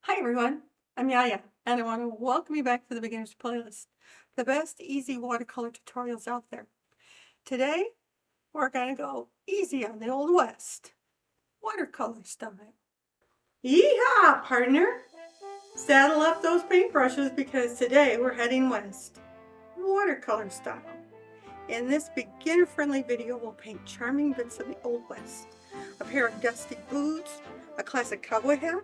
Hi everyone, I'm YaYa, and I want to welcome you back to the Beginner's Playlist, the best easy watercolor tutorials out there. Today, we're going to go easy on the Old West, watercolor style. Yeehaw, partner! Saddle up those paintbrushes because today we're heading west, watercolor style. In this beginner-friendly video, we'll paint charming bits of the Old West, a pair of dusty boots, a classic cowboy hat,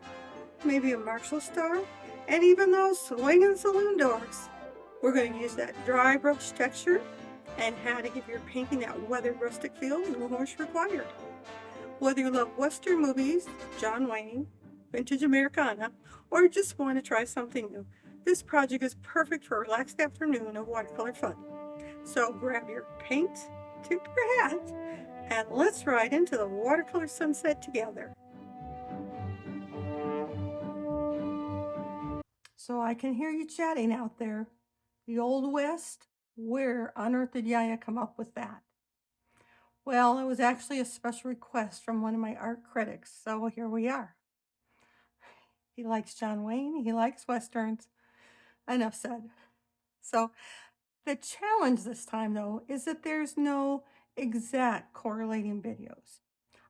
maybe a Marshal Star, and even those swinging saloon doors. We're going to use that dry brush texture and how to give your painting that weathered rustic feel, no horse required. Whether you love Western movies, John Wayne, vintage Americana, or just want to try something new, this project is perfect for a relaxed afternoon of watercolor fun. So grab your paint, tip your hat, and let's ride into the watercolor sunset together. So I can hear you chatting out there. The Old West? Where on earth did YaYa come up with that? Well, it was actually a special request from one of my art critics, so here we are. He likes John Wayne, he likes Westerns. Enough said. So the challenge this time, though, is that there's no exact correlating videos.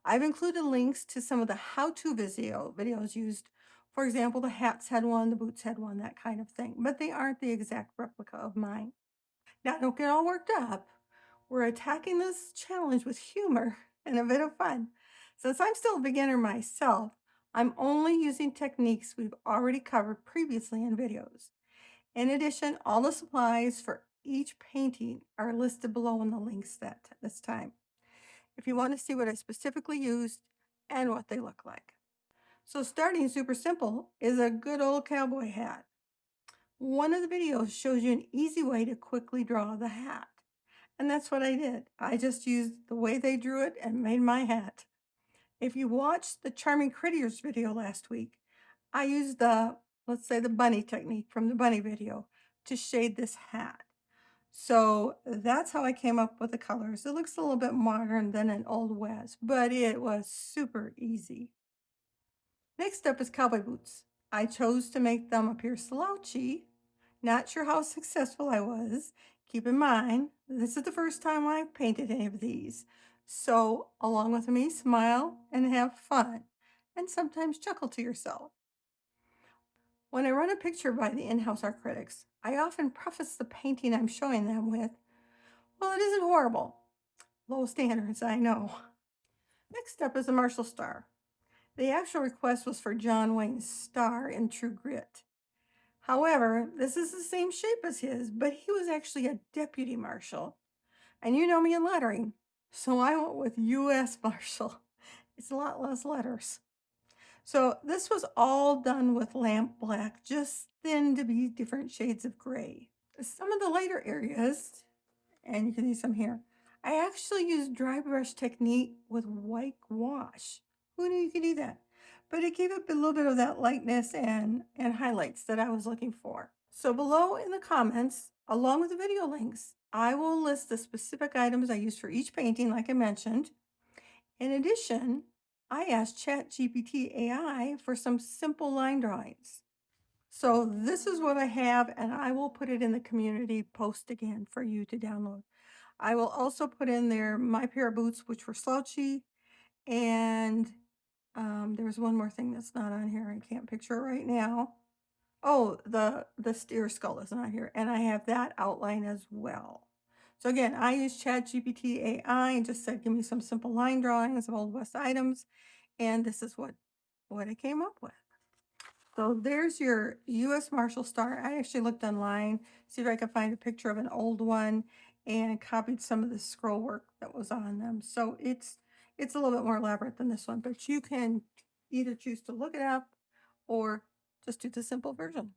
I've included links to some of the how-to videos used. For example, the hats had one, the boots had one, that kind of thing. But they aren't the exact replica of mine. Now, don't get all worked up. We're attacking this challenge with humor and a bit of fun. Since I'm still a beginner myself, I'm only using techniques we've already covered previously in videos. In addition, all the supplies for each painting are listed below in the links this time, if you want to see what I specifically used and what they look like. So starting super simple is a good old cowboy hat. One of the videos shows you an easy way to quickly draw the hat. And that's what I did. I just used the way they drew it and made my hat. If you watched the Charming Critters video last week, I used let's say the bunny technique from the bunny video to shade this hat. So that's how I came up with the colors. It looks a little bit modern than an Old West, but it was super easy. Next up is cowboy boots. I chose to make them appear slouchy. Not sure how successful I was. Keep in mind, this is the first time I've painted any of these. So along with me, smile and have fun, and sometimes chuckle to yourself. When I run a picture by the in-house art critics, I often preface the painting I'm showing them with, well, it isn't horrible. Low standards, I know. Next up is the Marshal Star. The actual request was for John Wayne's star in True Grit. However, this is the same shape as his, but he was actually a deputy marshal. And you know me in lettering, so I went with U.S. Marshal. It's a lot less letters. So this was all done with lamp black, just thin to be different shades of gray. Some of the lighter areas, and you can see some here, I actually used dry brush technique with white wash. Who knew you could do that? But it gave it a little bit of that lightness and highlights that I was looking for. So below in the comments, along with the video links, I will list the specific items I used for each painting, like I mentioned. In addition, I asked ChatGPT AI for some simple line drawings. So this is what I have, and I will put it in the community post again for you to download. I will also put in there my pair of boots, which were slouchy, and there was one more thing that's not on here. I can't picture it right now. Oh, the steer skull is not here, and I have that outline as well. So again, I used ChatGPT AI and just said, give me some simple line drawings of Old West items, and this is what I came up with. So there's your U.S. Marshal Star. I actually looked online, see if I could find a picture of an old one, and copied some of the scroll work that was on them. So it's a little bit more elaborate than this one, but you can either choose to look it up or just do the simple version.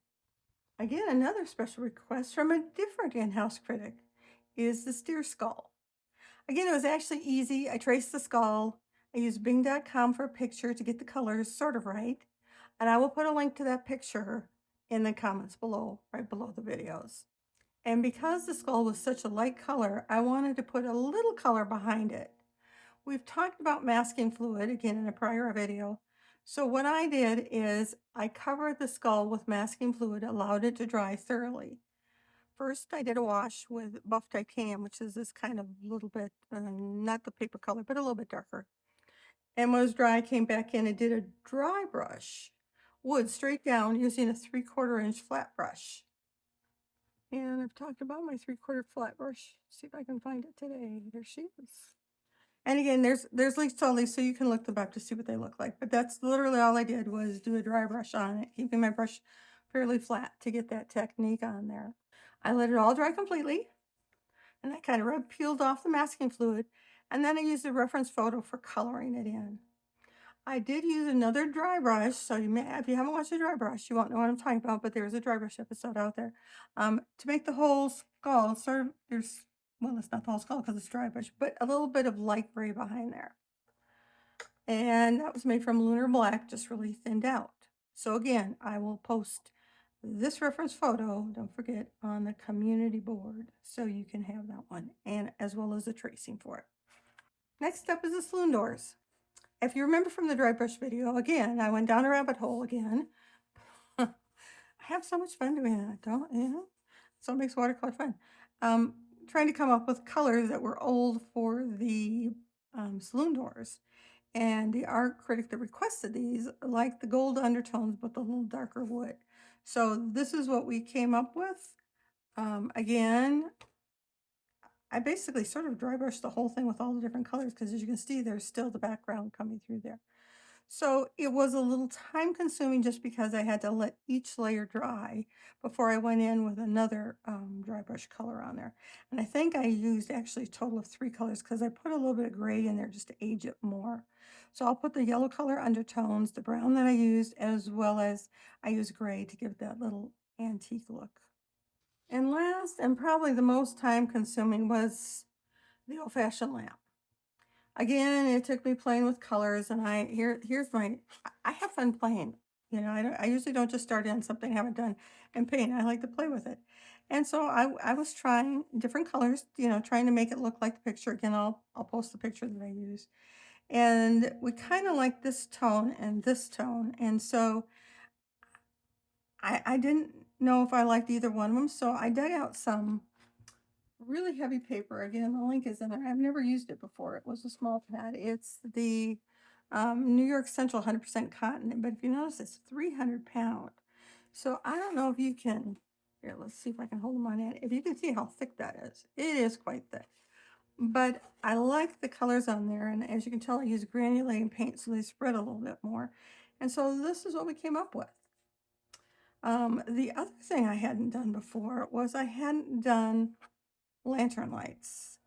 Again, another special request from a different in-house critic is the steer skull. Again, it was actually easy. I traced the skull. I used Bing.com for a picture to get the colors sort of right. And I will put a link to that picture in the comments below, right below the videos. And because the skull was such a light color, I wanted to put a little color behind it. We've talked about masking fluid, again, in a prior video. So what I did is I covered the skull with masking fluid, allowed it to dry thoroughly. First, I did a wash with buff titanium, which is this kind of little bit, not the paper color, but a little bit darker. And when it was dry, I came back in and did a dry brush, wood straight down using a 3/4 inch flat brush. And I've talked about my 3/4 flat brush. See if I can find it today. There she is. And again, there's links to all these, so you can look them up to see what they look like. But that's literally all I did was do a dry brush on it, keeping my brush fairly flat to get that technique on there. I let it all dry completely, and I kind of peeled off the masking fluid, and then I used a reference photo for coloring it in. I did use another dry brush, so if you haven't watched a dry brush, you won't know what I'm talking about, but there's a dry brush episode out there. To make the whole skull sort of, well, it's not the whole skull because it's dry brush, but a little bit of light gray behind there. And that was made from Lunar Black, just really thinned out. So again, I will post this reference photo, don't forget, on the community board so you can have that one, and as well as the tracing for it. Next up is the Saloon Doors. If you remember from the dry brush video, again, I went down a rabbit hole again. I have so much fun doing that, don't you? So it makes watercolor fun. Trying to come up with colors that were old for the Saloon Doors. And the art critic that requested these liked the gold undertones, but the little darker wood. So this is what we came up with. Again, I basically sort of dry brushed the whole thing with all the different colors because as you can see, there's still the background coming through there. So it was a little time consuming just because I had to let each layer dry before I went in with another dry brush color on there. And I think I used actually a total of 3 colors because I put a little bit of gray in there just to age it more. So I'll put the yellow color undertones, the brown that I used, as well as I use gray to give that little antique look. And last, and probably the most time consuming, was the old-fashioned lamp. Again, it took me playing with colors, and here's I have fun playing. You know, I usually don't just start in something I haven't done and paint. I like to play with it. And so I was trying different colors, you know, trying to make it look like the picture. Again, I'll post the picture that I use. And we kind of like this tone and this tone. And so I didn't know if I liked either one of them. So I dug out some really heavy paper. Again, the link is in there. I've never used it before. It was a small pad. It's the New York Central 100% cotton, but if you notice, it's 300 pound. So I don't know if you can, here, let's see if I can hold them on it. If you can see how thick that is, it is quite thick. But I like the colors on there, and as you can tell, I use granulating paint, so they spread a little bit more. And so this is what we came up with. The other thing I hadn't done before was I hadn't done lantern lights.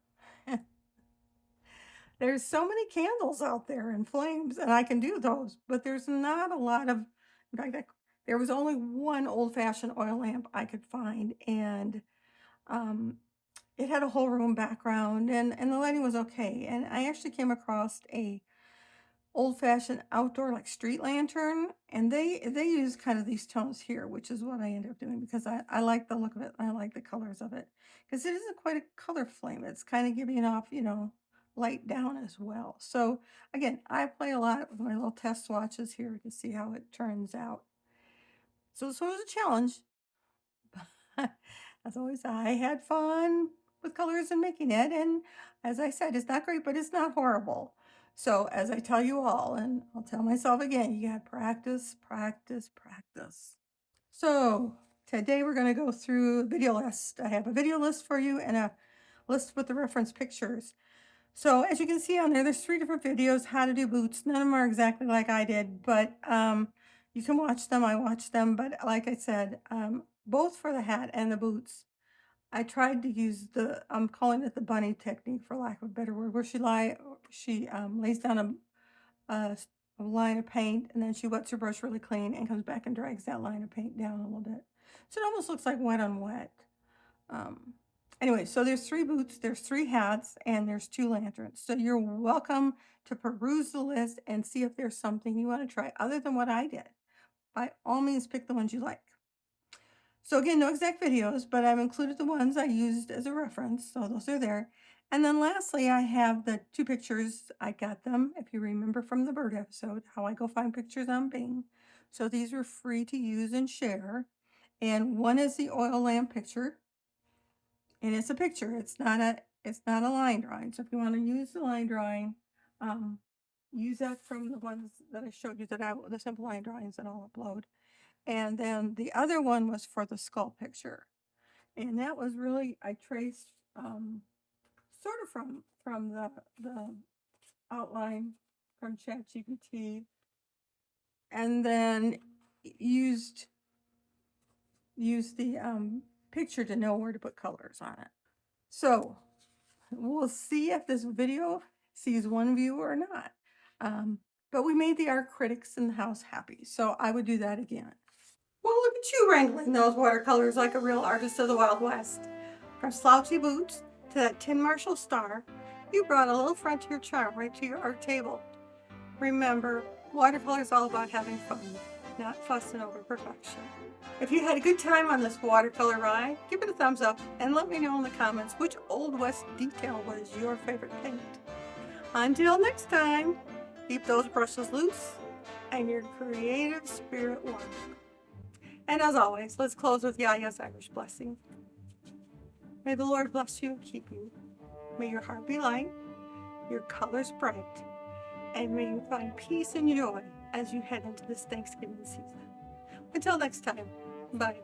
There's so many candles out there and flames, and I can do those, but there's not a lot of, in fact, there was only one old-fashioned oil lamp I could find, and it had a whole room background, and the lighting was okay. And I actually came across a old-fashioned outdoor like street lantern, and they use kind of these tones here, which is what I ended up doing because I like the look of it. I like the colors of it because it isn't quite a color flame. It's kind of giving off, you know, light down as well. So again, I play a lot with my little test swatches here to see how it turns out. So this one was a challenge. As always, I had fun with colors and making it, and as I said, it's not great, but it's not horrible. So as I tell you all, and I'll tell myself again, you got practice, practice, practice. So today we're going to go through a video list. I have a video list for you and a list with the reference pictures. So as you can see on there, there's 3 different videos, how to do boots. None of them are exactly like I did, but you can watch them. I watched them, but like I said, both for the hat and the boots, I tried to use I'm calling it the bunny technique for lack of a better word, where she lays down a line of paint, and then she wets her brush really clean and comes back and drags that line of paint down a little bit. So it almost looks like wet on wet. Anyway, so there's 3 boots, there's 3 hats, and there's 2 lanterns. So you're welcome to peruse the list and see if there's something you want to try other than what I did. By all means, pick the ones you like. So again, no exact videos, but I've included the ones I used as a reference, so those are there. And then lastly, I have the 2 pictures. I got them, if you remember from the bird episode, how I go find pictures on Bing. So these were free to use and share. And one is the oil lamp picture, and it's a picture. It's not a line drawing. So if you want to use the line drawing, use that from the ones that I showed you the simple line drawings that I'll upload. And then the other one was for the skull picture. And that was really, I traced sort of from the outline from ChatGPT, and then used the picture to know where to put colors on it. So we'll see if this video sees one view or not. But we made the art critics in the house happy, so I would do that again. Well, look at you wrangling those watercolors like a real artist of the Wild West. From slouchy boots to that tin Marshal Star, you brought a little frontier charm right to your art table. Remember, watercolor is all about having fun, not fussing over perfection. If you had a good time on this watercolor ride, give it a thumbs up and let me know in the comments which Old West detail was your favorite paint. Until next time, keep those brushes loose and your creative spirit warm. And as always, let's close with YaYa's Irish blessing. May the Lord bless you and keep you. May your heart be light, your colors bright, and may you find peace and joy as you head into this Thanksgiving season. Until next time, bye.